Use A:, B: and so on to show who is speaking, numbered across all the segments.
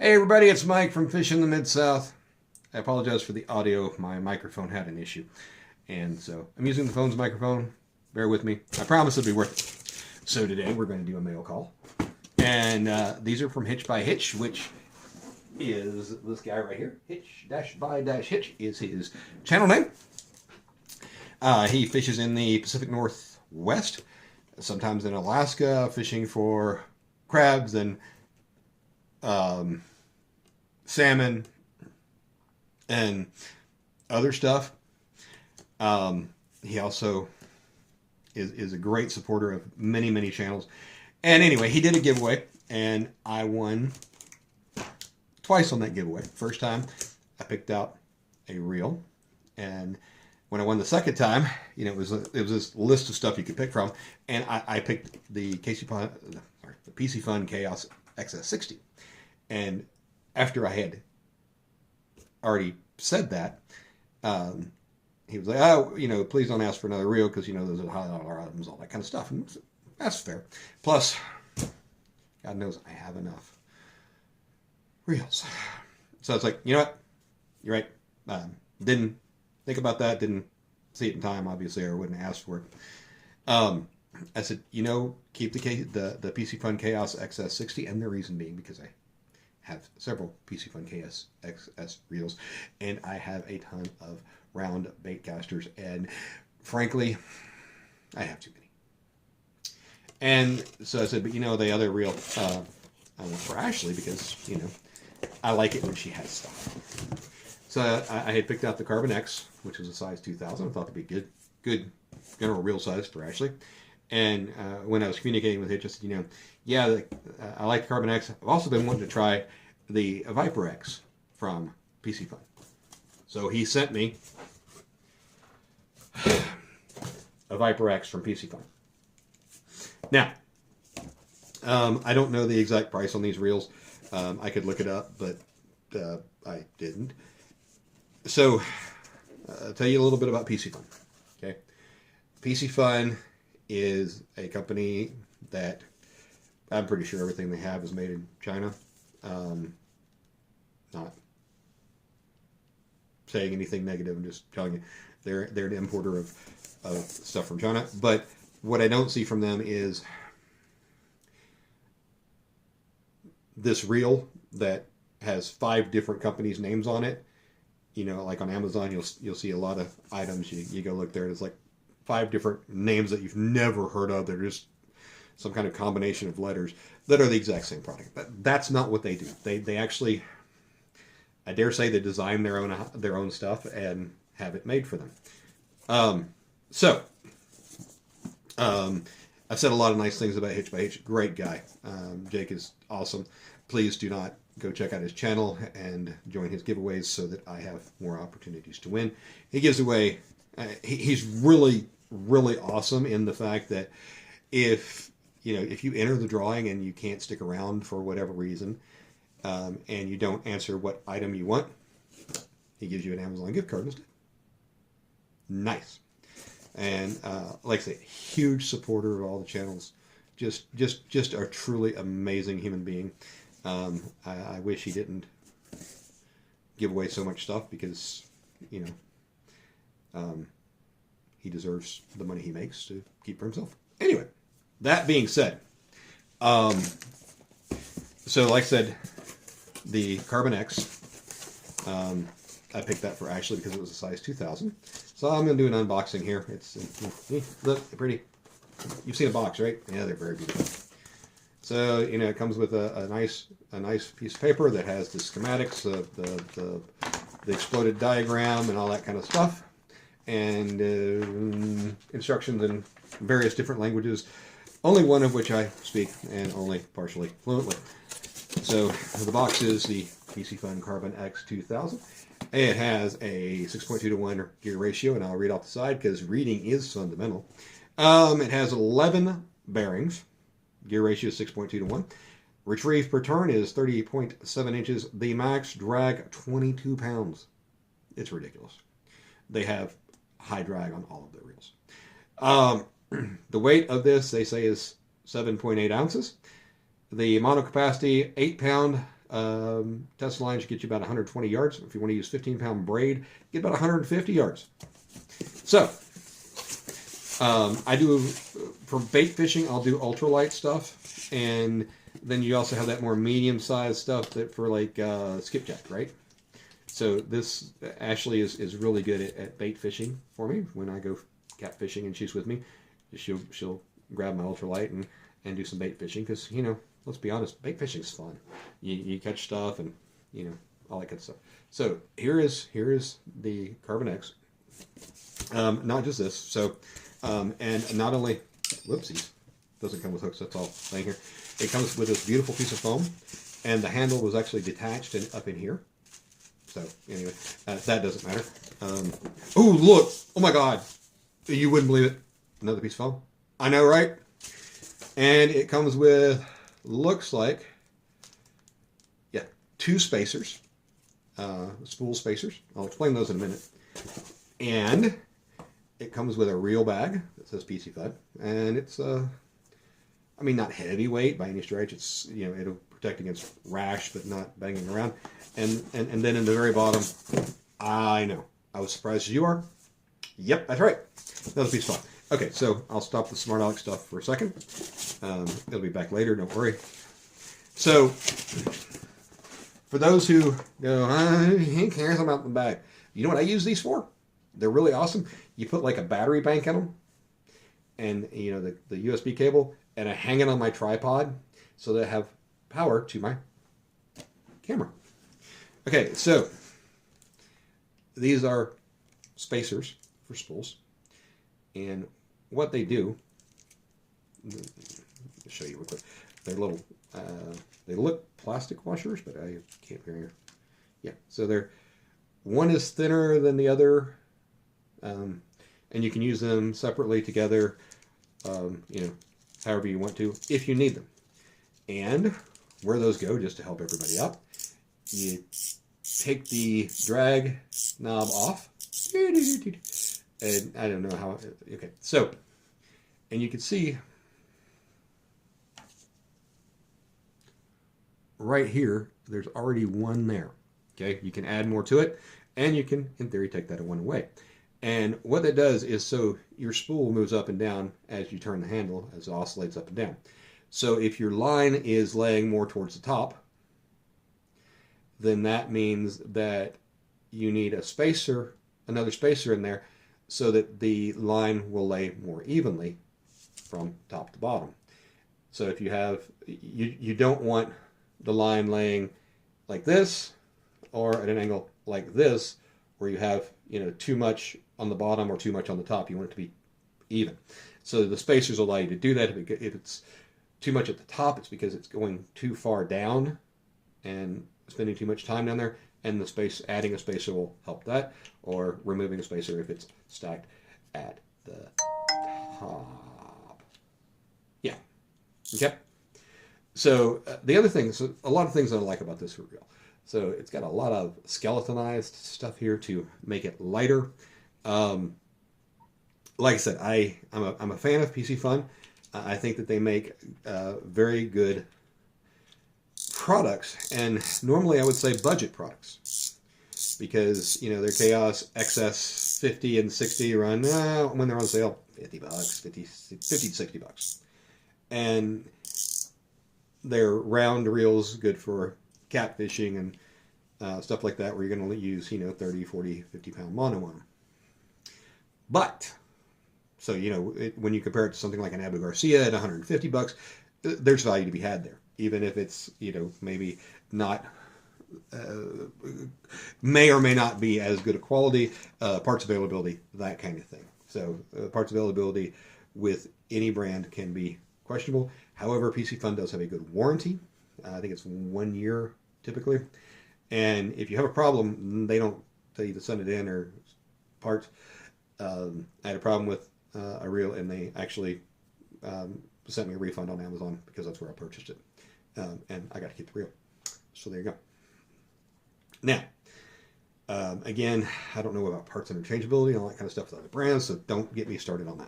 A: Hey everybody, it's Mike from Fish in the Mid-South. I apologize for the audio. My microphone had an issue. And so I'm using the phone's microphone. Bear with me. I promise it'll be worth it. So today we're going to do a mail call. And these are from Hitch-by-Hitch, which is this guy right here. Hitch-by-Hitch is his channel name. He fishes in the Pacific Northwest, sometimes in Alaska, fishing for crabs and salmon and other stuff. He also is a great supporter of many channels. And anyway, he did a giveaway, and I won twice on that giveaway. First time, I picked out a reel, and when I won the second time, it was this list of stuff you could pick from, and I picked the Piscifun Chaos XS60. And after I had already said that, he was like, "Oh, please don't ask for another reel because those are high-dollar items, all that kind of stuff." And that's fair. Plus, God knows I have enough reels. So it's like, you know what? You're right. Didn't think about that. Didn't see it in time, obviously, or wouldn't ask for it. I said, keep the Piscifun Chaos XS60, and the reason being because I have several Piscifun Chaos XS reels, and I have a ton of round bait casters, and frankly, I have too many. And so I said, but the other reel, I went for Ashley because, I like it when she has stuff. So I had picked out the Carbon X, which was a size 2000. I thought it'd be good general reel size for Ashley. And when I was communicating with Hitch, I said, I like the Carbon X. I've also been wanting to try the Viper X from Piscifun. So he sent me a Viper X from Piscifun. Now, I don't know the exact price on these reels. I could look it up, but I didn't. So I'll tell you a little bit about Piscifun. Okay, Piscifun is a company that I'm pretty sure everything they have is made in China. Not saying anything negative, I'm just telling you they're an importer of stuff from China. But what I don't see from them is this reel that has 5 different companies' names on it. Like on Amazon, you'll see a lot of items. You go look there, and it's like 5 different names that you've never heard of. They're just some kind of combination of letters that are the exact same product. But that's not what they do. They actually, I dare say, they design their own stuff and have it made for them. I've said a lot of nice things about Hitch-by-Hitch. Great guy. Jake is awesome. Please do not go check out his channel and join his giveaways so that I have more opportunities to win. He gives away. He's really awesome in the fact that if you enter the drawing and you can't stick around for whatever reason, and you don't answer what item you want, he gives you an Amazon gift card instead. Nice. And like I say, huge supporter of all the channels. Just a truly amazing human being. I wish he didn't give away so much stuff because, he deserves the money he makes to keep for himself. Anyway, that being said, so like I said, the Carbon X, I picked that for Ashley because it was a size 2000. So I'm going to do an unboxing here. Look, they're pretty. You've seen a box, right? Yeah, they're very beautiful. So, it comes with a nice piece of paper that has the schematics, the exploded diagram, and all that kind of stuff, and instructions in various different languages, only one of which I speak, and only partially fluently. So the box is the Piscifun Carbon X 2000. It has a 6.2 to 1 gear ratio, and I'll read off the side because reading is fundamental. It has 11 bearings. Gear ratio is 6.2 to 1. Retrieve per turn is 30.7 inches. The max drag, 22 pounds. It's ridiculous. They have high drag on all of their reels. The weight of this, they say, is 7.8 ounces. The monocapacity, 8 pound Test line should get you about 120 yards. If you want to use 15-pound braid, get about 150 yards. So, I do, for bait fishing, I'll do ultralight stuff. And then you also have that more medium-sized stuff that for like skipjack, right? So this, Ashley is really good at bait fishing for me. When I go cat fishing and she's with me, she'll grab my ultralight and do some bait fishing. Because, you know, let's be honest, bait fishing is fun. You catch stuff and, you know, all that good stuff. So here is the Carbon X. Not just this. So, and not only, whoopsies, doesn't come with hooks, that's all laying here. It comes with this beautiful piece of foam, and the handle was actually detached and up in here. So anyway, that doesn't matter. Oh, look, oh my God, you wouldn't believe it. Another piece of foam. I know, right? And it comes with, looks like, yeah, 2 spacers, spool spacers. I'll explain those in a minute. And it comes with a reel bag that says Piscifun, and it's I mean, not heavyweight by any stretch. It's, you know, it'll protect against rash, but not banging around. And then in the very bottom, I know, I was surprised as you are. Yep, that's right. Another piece of fun. Okay, so I'll stop the Smart Alex stuff for a second. It'll be back later, don't worry. So, for those who go, who cares about the bag? You know what I use these for? They're really awesome. You put like a battery bank in them, and you know the USB cable, and I hang it on my tripod so that I have power to my camera. Okay, so these are spacers for spools, and what they do, I'll show you real quick. They're little, they look plastic washers, but I can't hear. Yeah, so they're, one is thinner than the other, and you can use them separately together, you know, however you want to, if you need them. And where those go, just to help everybody out, you take the drag knob off, and I don't know how, okay, so, and you can see right here, there's already one there, okay? You can add more to it, and you can, in theory, take that one away. And what that does is, so your spool moves up and down as you turn the handle, as it oscillates up and down. So if your line is laying more towards the top, then that means that you need a spacer, another spacer in there, so that the line will lay more evenly from top to bottom. So if you have, you don't want the line laying like this, or at an angle like this, where you have, you know, too much on the bottom or too much on the top. You want it to be even. So the spacers allow you to do that. If it's too much at the top, it's because it's going too far down and spending too much time down there, and the space, adding a spacer will help that, or removing a spacer if it's stacked at the top. Yeah. Okay. So the other thing, so a lot of things that I like about this reel. So it's got a lot of skeletonized stuff here to make it lighter. Like I said, I'm a fan of Piscifun. I think that they make very good products, and normally I would say budget products, because, you know, their Chaos XS 50 and 60 run, when they're on sale, $50, 50 to $60. And they're round reels, good for catfishing and stuff like that, where you're going to use, you know, 30, 40, 50-pound mono on them. But, so, you know, when you compare it to something like an Abu Garcia at $150, there's value to be had there, even if it's, you know, maybe not, may or may not be as good a quality, parts availability, that kind of thing. So parts availability with any brand can be questionable. However, Piscifun does have a good warranty. I think it's 1 year typically. And if you have a problem, they don't tell you to send it in or parts. I had a problem with a reel, and they actually sent me a refund on Amazon, because that's where I purchased it. And I got to keep the reel. So there you go. Now, again, I don't know about parts interchangeability and all that kind of stuff with other brands, so don't get me started on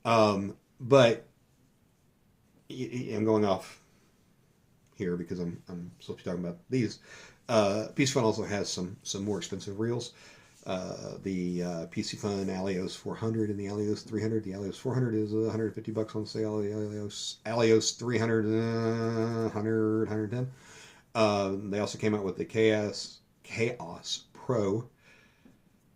A: that. But I'm going off here because I'm supposed to be talking about these. Piscifun also has some more expensive reels. The Piscifun Alios 400 and the Alios 300. The Alios 400 is $150 on sale. The Alios 300, 100, 110. They also came out with the Chaos Pro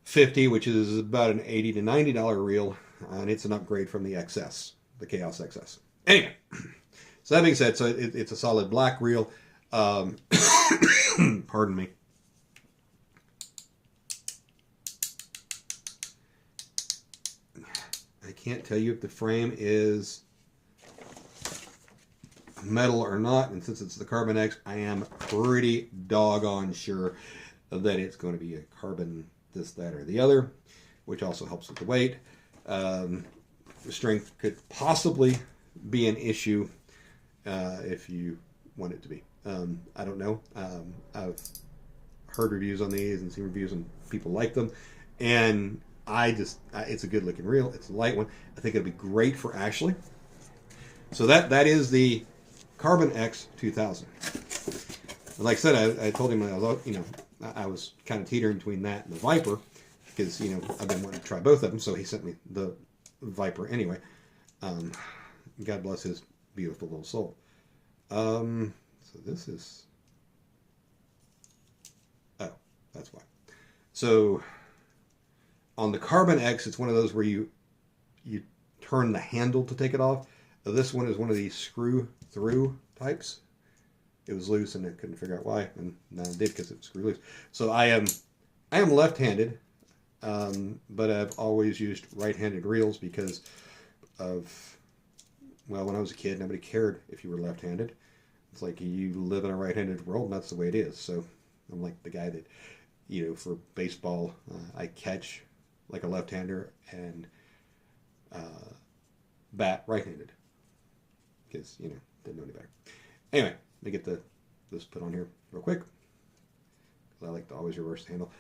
A: 50, which is about an $80 to $90 reel, and it's an upgrade from the XS, the Chaos XS. Anyway, so that being said, so it's a solid black reel. Pardon me. I can't tell you if the frame is metal or not, and since it's the Carbon X, I am pretty doggone sure that it's going to be a carbon this, that, or the other, which also helps with the weight. The strength could possibly be an issue if you want it to be. I don't know. I've heard reviews on these and seen reviews and people like them, and it's a good looking reel. It's a light one. I think it'll be great for Ashley. So that is the Carbon X 2000. Like I said, I told him I was kind of teetering between that and the Viper because I've been wanting to try both of them. So he sent me the Viper anyway. God bless his beautiful little soul. So this is, oh, that's why. So on the Carbon X, it's one of those where you turn the handle to take it off. This one is one of these screw-through types. It was loose and I couldn't figure out why, and now I did because it was screw loose. So I am left-handed, but I've always used right-handed reels because of, well, when I was a kid, nobody cared if you were left-handed. It's like you live in a right-handed world, and that's the way it is. So I'm like the guy that, for baseball, I catch like a left-hander and bat right-handed because, didn't know any better. Anyway, let me get this put on here real quick because I like to always reverse the handle.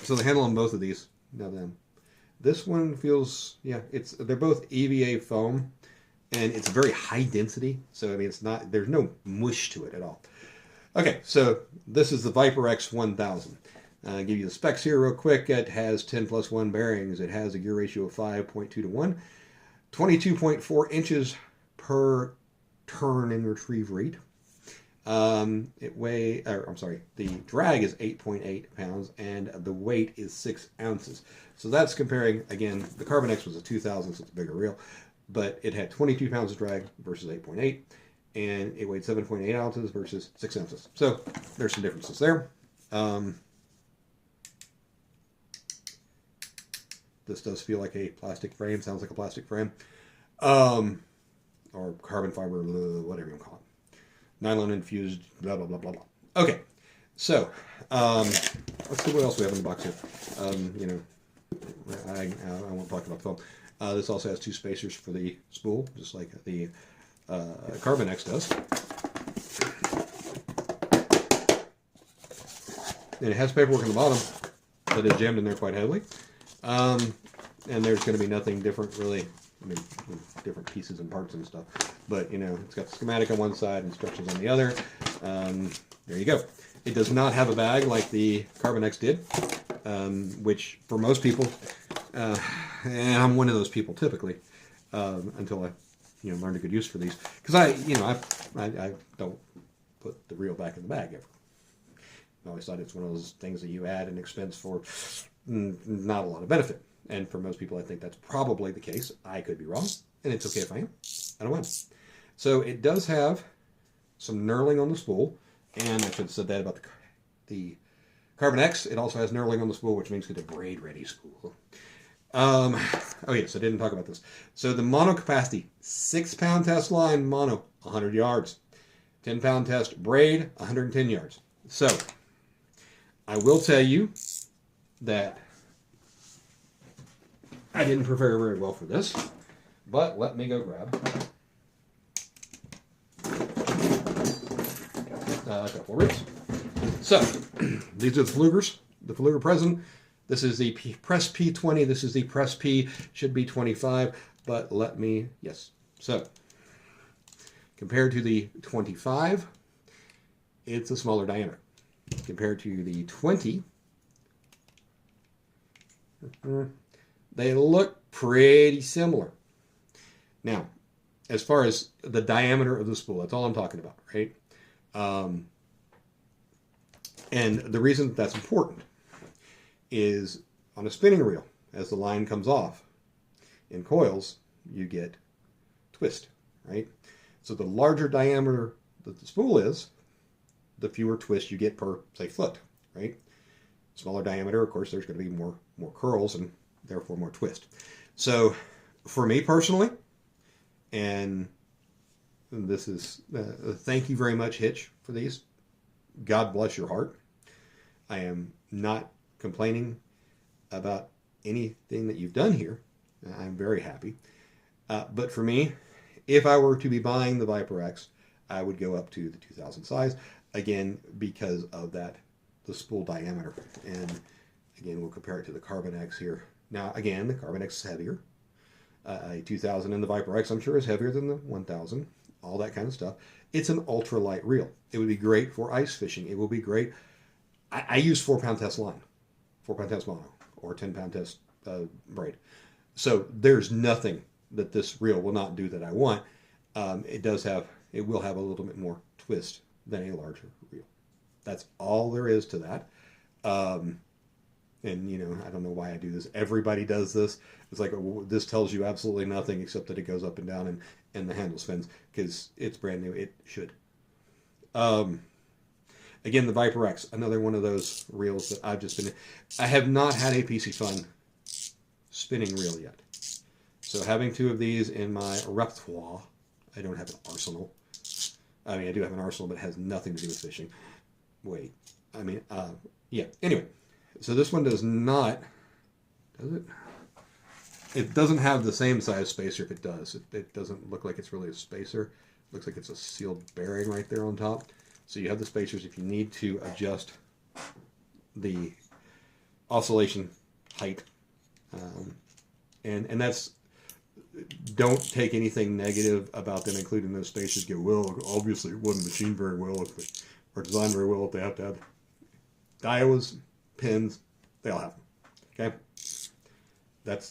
A: So the handle on both of these, now then, this one feels, they're both EVA foam, and it's very high density. So I mean, there's no mush to it at all. Okay, so this is the Viper X 1000. I'll give you the specs here real quick. It has 10+1 bearings. It has a gear ratio of 5.2 to 1, 22.4 inches per turn and retrieve rate. The drag is 8.8 pounds and the weight is 6 ounces. So that's comparing, again, the Carbon X was a 2000, so it's a bigger reel, but it had 22 pounds of drag versus 8.8, and it weighed 7.8 ounces versus 6 ounces. So there's some differences there. This does feel like a plastic frame, sounds like a plastic frame. Or carbon fiber, whatever you call it. Nylon infused, blah, blah, blah, blah, blah. Okay, so let's see what else we have in the box here. I won't talk about the foam. This also has 2 spacers for the spool, just like the Carbon X does. And it has paperwork on the bottom that is jammed in there quite heavily. And there's going to be nothing different, really. I mean, different pieces and parts and stuff. But, it's got the schematic on one side, instructions on the other. There you go. It does not have a bag like the Carbon X did, which for most people, and I'm one of those people typically, until I, learned a good use for these. Because I don't put the reel back in the bag ever. I always thought it's one of those things that you add an expense for not a lot of benefit. And for most people, I think that's probably the case. I could be wrong, and it's okay if I am. I don't mind. So it does have some knurling on the spool, and I should have said that about the Carbon X. It also has knurling on the spool, which means it's a braid-ready spool. Oh yes, I didn't talk about this. So the mono capacity, 6-pound test line mono, 100 yards. 10-pound test braid, 110 yards. So I will tell you that I didn't prepare very well for this, but let me go grab a couple of ribs. So, these are the Flugers, the Fluger Present. This is the Press P20, this is the Press P, should be 25, but yes. So, compared to the 25, it's a smaller diameter compared to the 20. They look pretty similar. Now, as far as the diameter of the spool, that's all I'm talking about, right? And the reason that's important is on a spinning reel, as the line comes off in coils, you get twist, right? So the larger diameter that the spool is, the fewer twists you get per, say, foot, right? Smaller diameter, of course, there's going to be more curls and therefore more twist. So for me personally, and this is, thank you very much, Hitch, for these. God bless your heart. I am not complaining about anything that you've done here. I'm very happy. But for me, if I were to be buying the Viper X, I would go up to the 2000 size, again, because of that, the spool diameter. And again, we'll compare it to the Carbon X here. Now, again, the Carbon X is heavier. A 2000 in the Viper X, I'm sure, is heavier than the 1000. All that kind of stuff. It's an ultralight reel. It would be great for ice fishing. It will be great. I use 4-pound test line, 4-pound test mono, or 10-pound test braid. So there's nothing that this reel will not do that I want. It will have a little bit more twist than a larger reel. That's all there is to that. And, you know, I don't know why I do this. Everybody does this. It's like, this tells you absolutely nothing except that it goes up and down and the handle spins because it's brand new. It should. Again, the Viper X, another one of those reels that I've just been... I have not had a Piscifun spinning reel yet. So having two of these in my repertoire, I don't have an arsenal. I mean, I do have an arsenal, but it has nothing to do with fishing. Wait. I mean, yeah. Anyway, so this one does not... Does it? It doesn't have the same size spacer. If it does, it doesn't look like it's really a spacer. It looks like it's a sealed bearing right there on top. So you have the spacers if you need to adjust the oscillation height. And that's, don't take anything negative about them including those spacers. Go, well, obviously it wasn't machined very well or designed very well if they have to have Daiwas, pins, they all have them. Okay?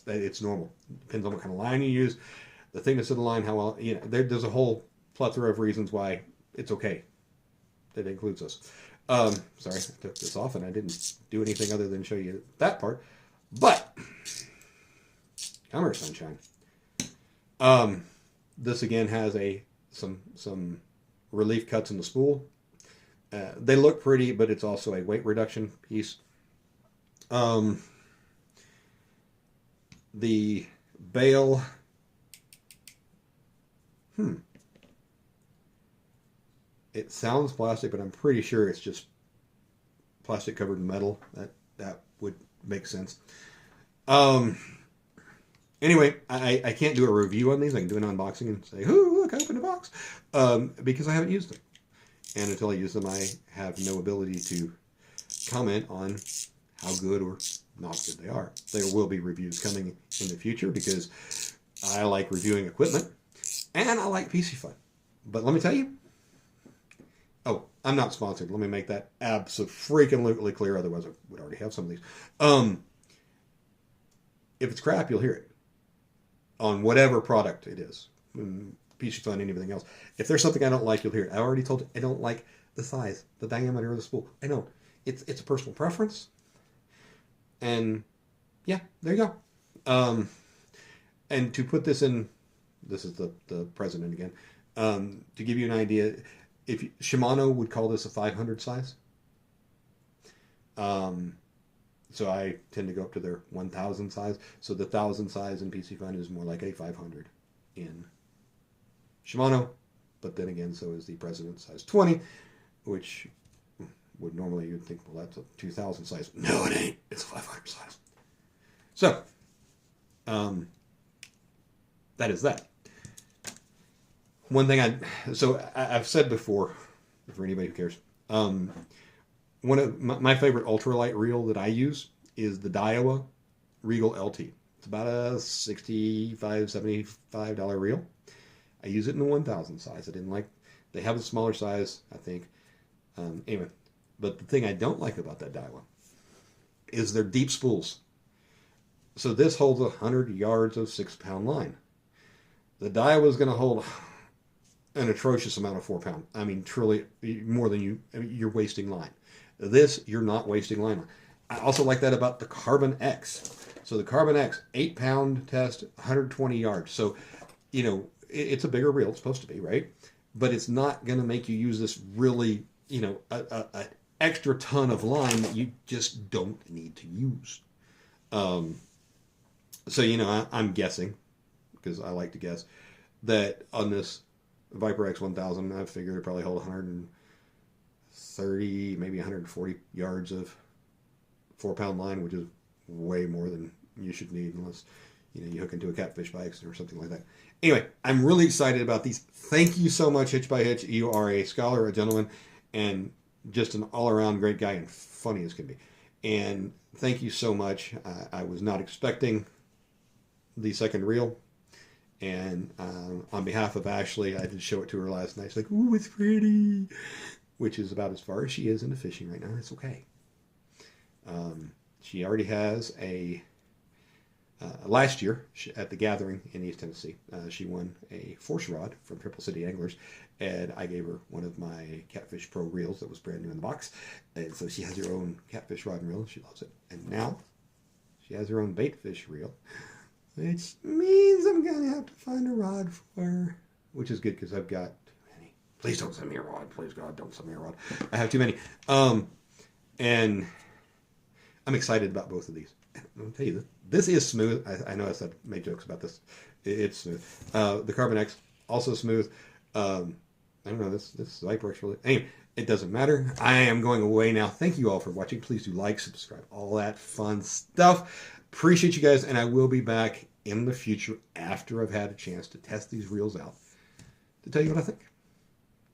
A: It's normal. Depends on what kind of line you use, the thickness of the line, how well, you know, there's a whole plethora of reasons why it's okay that includes us. Sorry, I took this off and I didn't do anything other than show you that part. But, come here, sunshine. This again has some relief cuts in the spool. They look pretty, but it's also a weight reduction piece. The bail, it sounds plastic, but I'm pretty sure it's just plastic covered in metal. That would make sense. Anyway, I can't do a review on these. I can do an unboxing and say, "Ooh, look, I opened a box," because I haven't used them. And until I use them, I have no ability to comment on how good or not good they are. There will be reviews coming in the future because I like reviewing equipment and I like Piscifun. But let me tell you, I'm not sponsored. Let me make that absolutely clear. Otherwise, I would already have some of these. If it's crap, you'll hear it on whatever product it is. Piscifun, anything else. If there's something I don't like, you'll hear it. I already told you I don't like the size, the diameter of the spool. I know. It's a personal preference. And yeah, there you go. And to put this in, this is the president again. To give you an idea, Shimano would call this a 500 size. So I tend to go up to their 1000 size. So the 1000 size in Piscifun is more like a 500 in Shimano. But then again, so is the President size 20, which would normally you'd think, well, that's a 2000 size. No, it ain't. It's a 500 size. So, that is that. One thing I've said before, for anybody who cares, one of my favorite ultralight reel that I use is the Daiwa Regal LT. It's about a $65, $75 reel. I use it in the 1000 size. They have a smaller size, I think. Anyway, but the thing I don't like about that Daiwa is their deep spools. So this holds 100 yards of 6-pound line. The Daiwa is going to hold an atrocious amount of 4-pound. I mean, truly more than you. I mean, you're wasting line. This, you're not wasting line on. I also like that about the Carbon X. So the Carbon X, 8-pound test, 120 yards. So, you know, it's a bigger reel. It's supposed to be, right? But it's not going to make you use this really, you know, a extra ton of line that you just don't need to use. So, you know, I'm guessing, because I like to guess, that on this Viper X1000, I figured it probably hold 130, maybe 140 yards of 4-pound line, which is way more than you should need unless, you know, you hook into a catfish by accident or something like that. Anyway, I'm really excited about these. Thank you so much, Hitch-by-Hitch. You are a scholar, a gentleman, and just an all-around great guy and funny as can be. And thank you so much. I was not expecting the second reel. And on behalf of Ashley, I did show it to her last night. She's like, ooh, it's pretty. Which is about as far as she is into fishing right now. It's okay. She already has a... last year at the gathering in East Tennessee, she won a force rod from Triple City Anglers, and I gave her one of my Catfish Pro reels that was brand new in the box. And so she has her own catfish rod and reel, and she loves it. And now she has her own bait fish reel, which means I'm going to have to find a rod for her, which is good because I've got too many. Please don't send me a rod. Please, God, don't send me a rod. I have too many. And I'm excited about both of these. I'll tell you, this is smooth. I know I made jokes about this. It's smooth. The Carbon X, also smooth. I don't know, this Viper X really... Anyway, it doesn't matter. I am going away now. Thank you all for watching. Please do like, subscribe, all that fun stuff. Appreciate you guys, and I will be back in the future after I've had a chance to test these reels out to tell you what I think.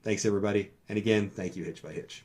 A: Thanks, everybody. And again, thank you, Hitch-by-Hitch.